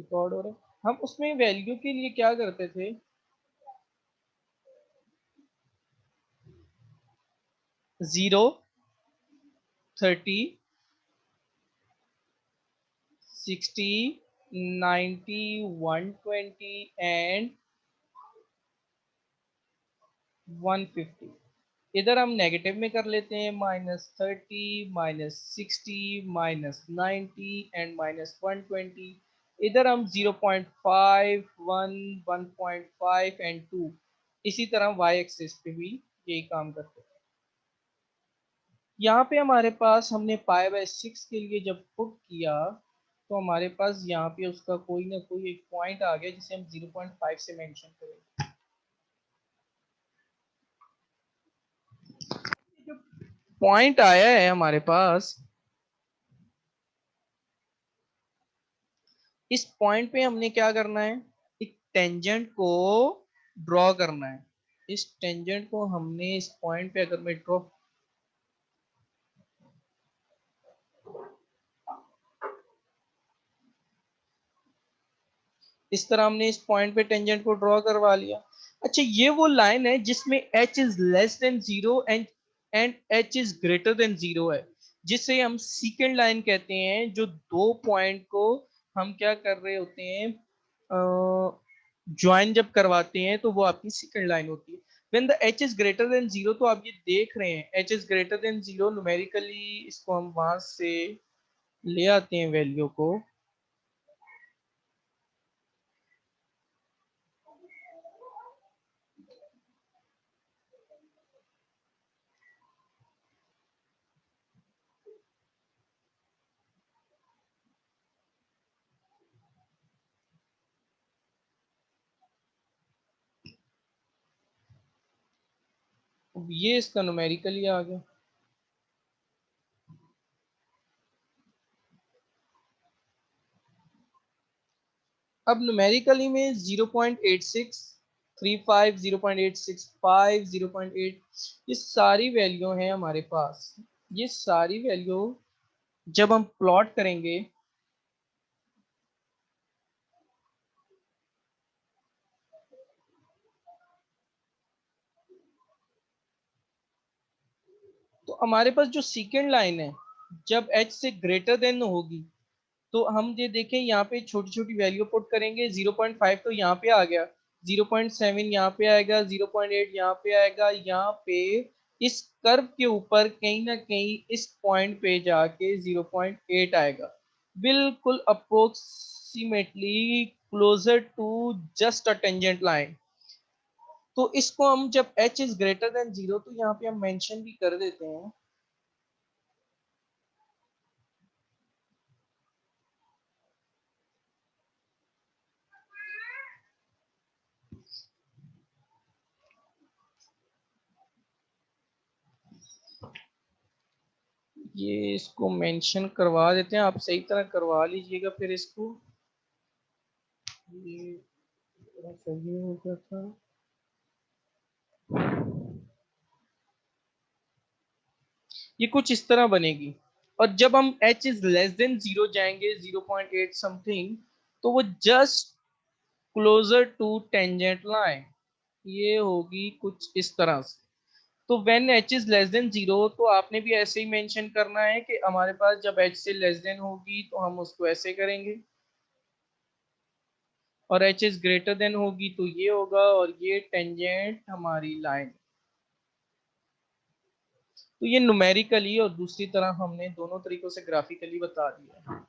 Record हो रहा है। हम उसमें वैल्यू के लिए क्या करते थे, 0, 30, 60, 90, 120 एंड 150। इधर हम नेगेटिव में कर लेते हैं, -30, -60, -90 एंड -120। इधर हम 0.5, 1, 1.5 एंड 2, इसी तरह y एक्सिस पे भी यही काम करते हैं। यहाँ पे हमारे पास हमने π/6 के लिए जब पुट किया तो हमारे पास यहाँ पे उसका कोई ना कोई एक पॉइंट आ गया जिसे हम 0.5 से मेंशन करेंगे। पॉइंट आया है हमारे पास, इस पॉइंट पे हमने क्या करना है, एक टेंजेंट को ड्रॉ करना है। इस टेंजेंट को हमने इस पॉइंट पे अगर मैं ड्रॉ, इस तरह हमने इस पॉइंट पे टेंजेंट को ड्रॉ करवा लिया। अच्छा, ये वो लाइन है जिसमें h is less than 0 and h is greater than 0 है, जिसे हम सीकेंड लाइन कहते हैं। जो दो पॉइंट को हम क्या कर रहे होते हैं, ज्वाइन जब करवाते हैं तो वो आपकी सेकंड लाइन होती है। When the h is greater than 0, तो आप ये देख रहे हैं h is greater than 0, numerically इसको हम वहां से ले आते हैं वैल्यू को। ये इसका न्यूमेरिकली आ गया। अब न्यूमेरिकली में 0.86, 35, 0.865, 0.8, ये सारी वैल्यू हैं हमारे पास। ये सारी वैल्यू जब हम प्लॉट करेंगे तो हमारे पास जो सेकेंड लाइन है, जब h से ग्रेटर देन होगी, तो हम ये देखें यहाँ पे छोटी छोटी वैल्यू पुट करेंगे। 0.5 तो यहाँ पे आ गया, 0.7 यहाँ पे आएगा, 0.8 यहाँ पे आएगा, यहाँ पे इस कर्व के ऊपर कहीं ना कहीं इस पॉइंट पे जाके 0.8 आएगा, बिल्कुल approximately closer to just a tangent line. तो इसको हम जब h इज ग्रेटर देन 0, तो यहाँ पे हम मेंशन भी कर देते हैं। ये इसको मेंशन करवा देते हैं, आप सही तरह करवा लीजिएगा फिर इसको। ये थोड़ा सही हो गया था। ये कुछ इस तरह बनेगी, और जब हम h इज लेस देन 0 जाएंगे, 0.8 समथिंग, तो वो just closer to tangent line, ये होगी कुछ इस तरह से। तो when h is less than 0, तो आपने भी ऐसे ही मेंशन करना है कि हमारे पास जब h से लेस देन होगी तो हम उसको ऐसे करेंगे, और h इज ग्रेटर देन होगी तो ये होगा, और ये टेंजेंट हमारी लाइन। तो ये न्यूमेरिकली और दूसरी तरह हमने दोनों तरीकों से ग्राफिकली बता दिया।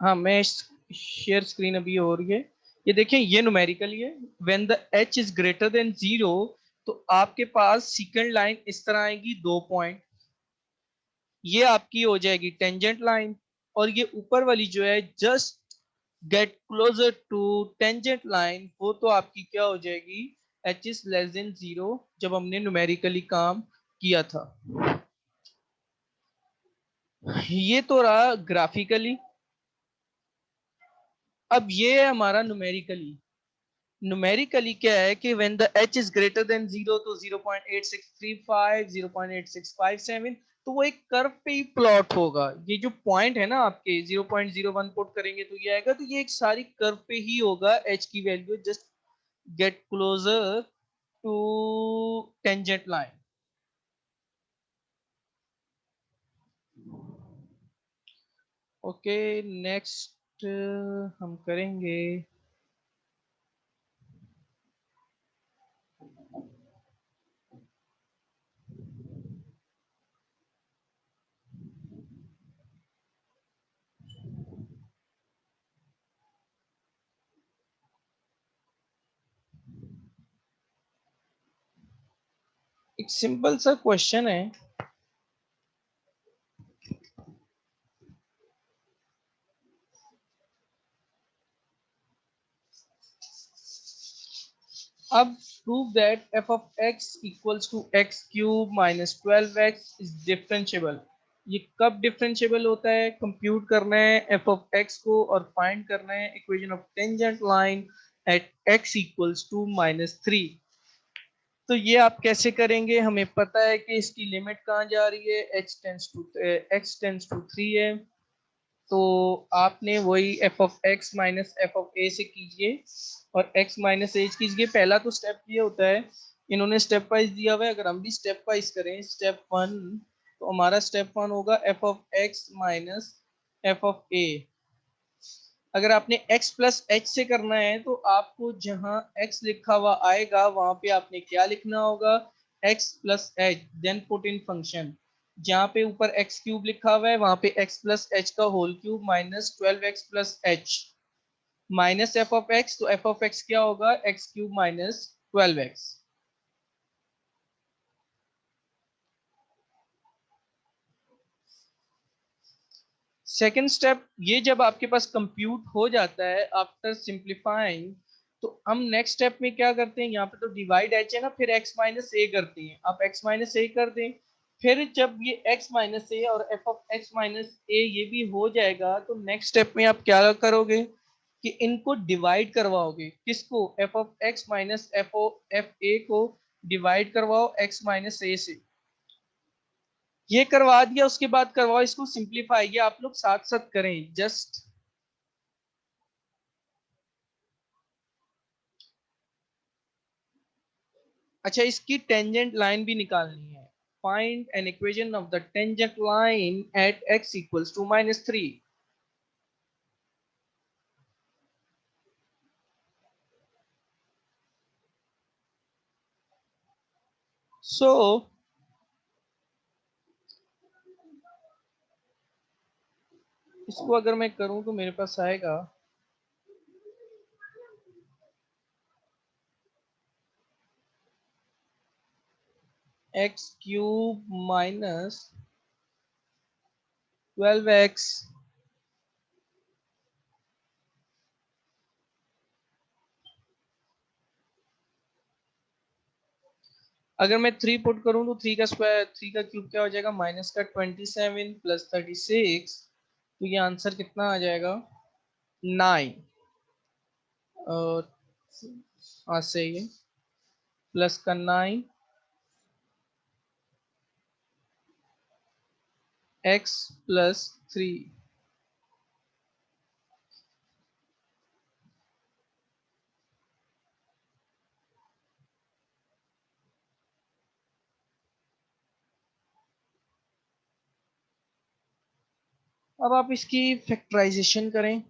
हाँ, मैं शेयर स्क्रीन अभी हो रही है। ये देखें, ये न्यूमेरिकली है। When the h is greater than 0, तो आपके पास सेकंड लाइन इस तरह आएगी, दो पॉइंट, ये आपकी हो जाएगी टेंजेंट लाइन। और ये ऊपर वाली जो है, just get closer to tangent line, वो तो आपकी क्या हो जाएगी, h इज लेस देन 0, जब हमने न्यूमेरिकली काम किया था। ये तो रहा ग्राफिकली। अब ये है हमारा न्यूमेरिकली क्या है कि when the H is greater than 0 तो 0.8635 0.8657, तो वो एक कर्व पे ही प्लॉट होगा। ये जो पॉइंट है ना आपके 0.01 पुट करेंगे तो ये आएगा, तो ये एक सारी कर्व पे ही होगा एच की value. Just get closer to tangent line. Okay, next हम करेंगे एक सिंपल सा क्वेश्चन है। अब prove that f of x equals to x cube minus 12x is differentiable। ये कब डिफरेंशिएबल होता है? कंप्यूट करना है f of x को और फाइंड करना है equation of tangent line at x equals to -3। तो ये आप कैसे करेंगे? हमें पता है कि इसकी लिमिट कहाँ जा रही है, x टेंस टू 3 है। तो आपने वही f of x minus F of a से कीजिए और एक्स माइनस एच कीजिए। पहला तो स्टेप ये होता है, इन्होंने स्टेप वाइज दिया हुआ है, अगर हम भी स्टेप वाइज करें स्टेप वन, तो हमारा स्टेप वन होगा f of x minus F of a. अगर आपने x प्लस एच से करना है तो आपको जहां x लिखा हुआ आएगा वहां पे आपने क्या लिखना होगा, x plus H, then put in function. जहां पे ऊपर एक्स क्यूब लिखा हुआ है वहां पे x प्लस एच का whole cube minus 12x plus H minus F of X. तो एफ ऑफ एक्स क्या होगा, X cube minus 12x। Second step, ये जब आपके पास कंप्यूट हो जाता है आफ्टर सिंप्लीफाइंग, तो हम नेक्स्ट स्टेप में क्या करते हैं, यहाँ पे तो डिवाइड एच है ना, फिर एक्स माइनस ए करते हैं। आप एक्स माइनस ए कर दें, फिर जब ये एक्स माइनस ए और एफ ऑफ एक्स माइनस ए ये भी हो जाएगा, तो नेक्स्ट स्टेप में आप क्या करोगे कि इनको डिवाइड करवाओगे। किसको? F of x minus F A को डिवाइड करवाओ एक्स माइनस ए से। ये करवा दिया, उसके बाद करवाओ इसको सिंप्लीफाई। ये आप लोग साथ साथ करें जस्ट। अच्छा, इसकी टेंजेंट लाइन भी निकालनी है। Find an equation of the tangent line at x equals to -3। So इसको अगर मैं करूं तो मेरे पास आएगा x क्यूब माइनस 12x। अगर मैं 3 पुट करूं तो 3 का स्क्वायर, 3 का क्यूब क्या हो जाएगा, माइनस का 27 प्लस 36। तो ये आंसर कितना आ जाएगा, 9। और हाँ सही है, प्लस का 9 x प्लस 3। अब आप इसकी फैक्टराइजेशन करें।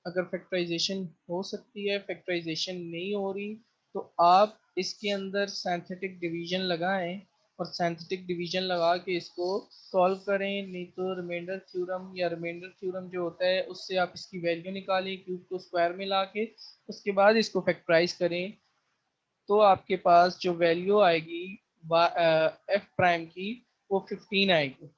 अगर फैक्टराइजेशन हो सकती है, फैक्टराइजेशन नहीं हो रही, तो आप इसके अंदर सिंथेटिक डिवीजन लगाएं और सिंथेटिक डिवीजन लगा के इसको सॉल्व करें। नहीं तो रिमाइंडर थ्योरम या रिमाइंडर थ्योरम जो होता है उससे आप इसकी वैल्यू निकालें क्यूब को स्क्वायर में ला के, उसके बाद इसको फैक्टराइज करें। तो आपके पास जो वैल्यू आएगी एफ प्राइम की, वो 15 आएगी।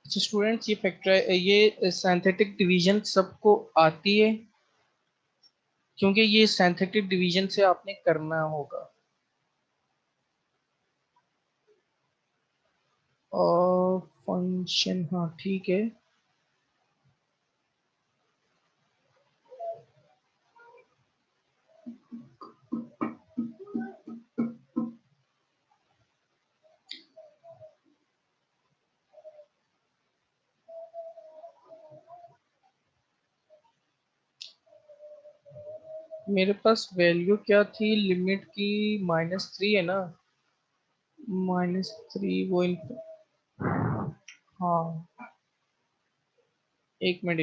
स्टूडेंट्स, ये सिंथेटिक डिवीजन सबको आती है, क्योंकि ये सिंथेटिक डिवीजन से आपने करना होगा। और फंक्शन, हाँ ठीक है। मेरे पास वैल्यू क्या थी लिमिट की? -3 है ना? -3 वो हाँ, एक minute.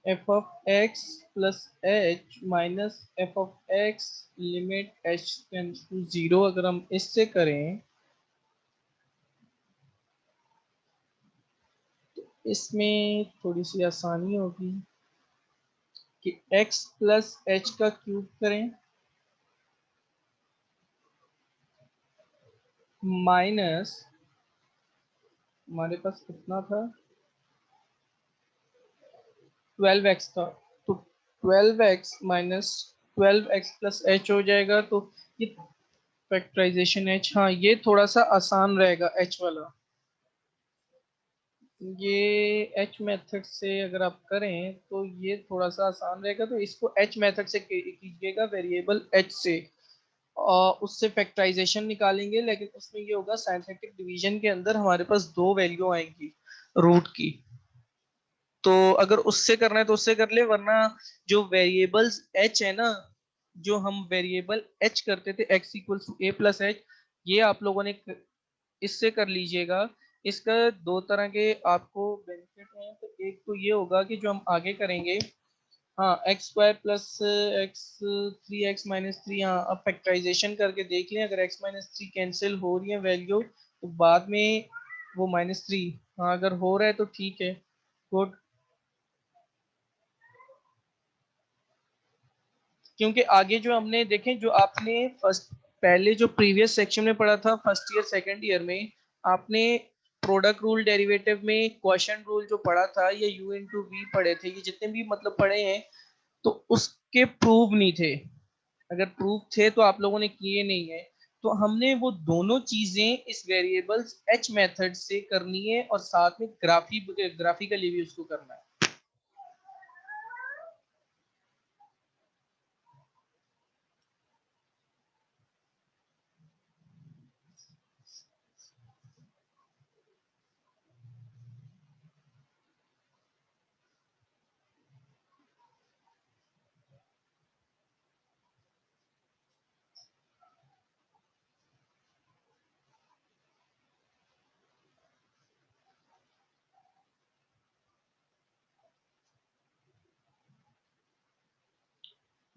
F of X plus H minus F of X limit H tends to 0, अगर हम इससे करें, इसमें थोड़ी सी आसानी होगी कि x प्लस एच का क्यूब करें माइनस, हमारे पास कितना था, 12x था, तो 12x minus 12x plus H हो जाएगा। तो ये फैक्टराइजेशन एच, हाँ ये थोड़ा सा आसान रहेगा एच वाला। ये एच मेथड से अगर आप करें तो ये थोड़ा सा आसान रहेगा, तो इसको एच मेथड से कीजिएगा, वेरिएबल एच से, और उससे फैक्टराइजेशन निकालेंगे। लेकिन उसमें ये होगा, साइंटिफिक डिवीजन के अंदर हमारे पास दो वैल्यू आएंगी रूट की, तो अगर उससे करना है तो उससे कर ले, वरना जो वेरिएबल्स एच है ना, जो हम वेरिएबल एच करते थे X equal to A plus H, ये आप लोगों ने इससे कर लीजिएगा। इसका दो तरह के आपको बेनिफिट हैं, तो एक तो ये होगा कि जो हम आगे करेंगे, हाँ x square plus x 3x-3, हाँ अब फैक्टराइजेशन करके देख लें, अगर x-3 कैंसिल हो रही है वैल्यू तो बाद में वो -3, हाँ अगर हो रहा है तो ठीक है, गुड। क्योंकि आगे जो हमने देखें, जो आपने फर्स्ट पहले जो प्रीवियस सेक्शन में पढ़ा था फर्स्ट ईयर सेकंड ईयर में, आपने प्रोडक्ट रूल डेरिवेटिव में क्वेश्चन रूल जो पढ़ा था, ये u इंटू वी पढ़े थे, ये जितने भी मतलब पढ़े हैं, तो उसके प्रूव नहीं थे। अगर प्रूव थे तो आप लोगों ने किए नहीं है, तो हमने वो दोनों चीजें इस वेरिएबल्स एच मेथड से करनी है, और साथ में ग्राफिकली भी उसको करना है।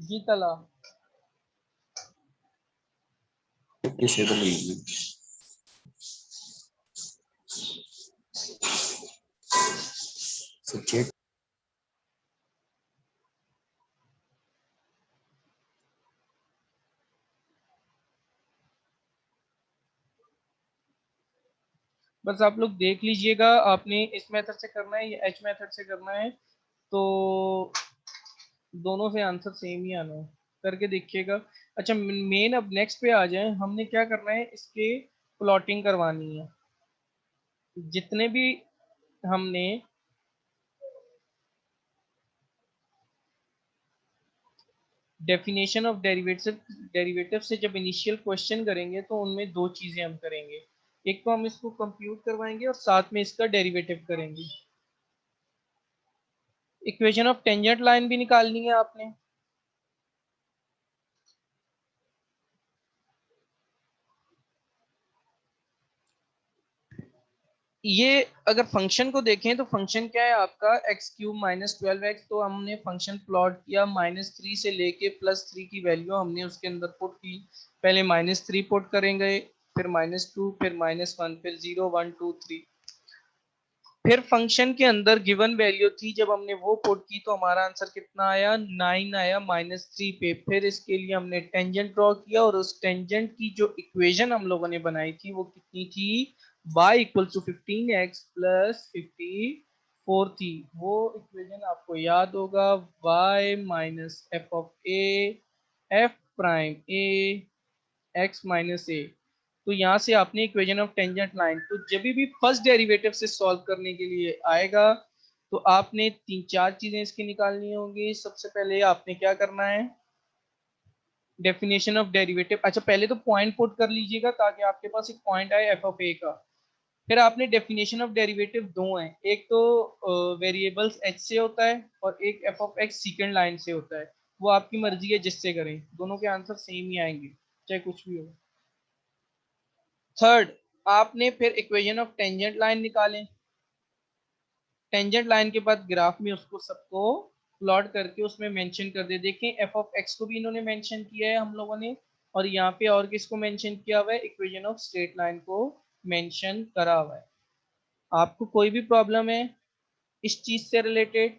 जी तला, डिसेबल होगी। सब्जेक्ट बस आप लोग देख लीजिएगा, आपने इस मेथड से करना है या एच मेथड से करना है, तो दोनों से आंसर सेम ही आना है, करके देखिएगा। अच्छा, मेन अब नेक्स्ट पे आ जाए, हमने क्या करना है, इसके प्लॉटिंग करवानी है। जितने भी हमने डेफिनेशन ऑफ डेरिवेटिव से जब इनिशियल क्वेश्चन करेंगे, तो उनमें दो चीजें हम करेंगे, एक तो हम इसको कंप्यूट करवाएंगे और साथ में इसका डेरिवेटिव करेंगे। इक्वेशन ऑफ टेंजेंट लाइन भी निकालनी है आपने। ये अगर फंक्शन को देखें तो फंक्शन क्या है आपका, x³ - 12x, तो हमने फंक्शन प्लॉट किया -3 से लेके +3 की वैल्यू हमने उसके अंदर पुट की। पहले -3 पुट करेंगे, फिर -2, फिर -1, फिर 0 1 2 3। फिर फंक्शन के अंदर गिवन वैल्यू थी, जब हमने वो पुट की तो हमारा आंसर कितना आया, 9 आया -3 पे। फिर इसके लिए हमने टेंजेंट ड्रॉ किया और उस टेंजेंट की जो इक्वेशन हम लोगों ने बनाई थी वो कितनी थी, y equal to 15x plus 54 थी। वो इक्वेशन आपको याद होगा, y minus F of a f prime a x minus a. तो यहाँ से आपने इक्वेशन ऑफ टेंजेंट लाइन, तो जब भी फर्स्ट डेरिवेटिव से सॉल्व करने के लिए आएगा तो आपने 3-4 चीजें इसकी निकालनी होंगी। सबसे पहले आपने क्या करना है, डेफिनेशन ऑफ डेरिवेटिव। अच्छा पहले तो पॉइंट पुट कर लीजिएगा ताकि आपके पास एक पॉइंट आए एफ ऑफ ए का। फिर आपने डेफिनेशन ऑफ डेरिवेटिव दो हैं, एक तो वेरिएबल्स एच से होता है और एक एफ ऑफ एक्स सीकेंड लाइन से होता है। वो आपकी मर्जी है जिससे करें, दोनों के आंसर सेम ही आएंगे चाहे कुछ भी हो। थर्ड, आपने फिर इक्वेशन ऑफ टेंजेंट लाइन निकालें। टेंजेंट लाइन के बाद ग्राफ में उसको सबको प्लॉट करके उसमें मेंशन कर दे। देखें एफ ऑफ एक्स को भी इन्होंने मेंशन किया है हम लोगों ने, और यहाँ पे और किसको मेंशन किया हुआ है, इक्वेशन ऑफ स्ट्रेट लाइन को मेंशन करा हुआ है। आपको कोई भी प्रॉब्लम है इस चीज से रिलेटेड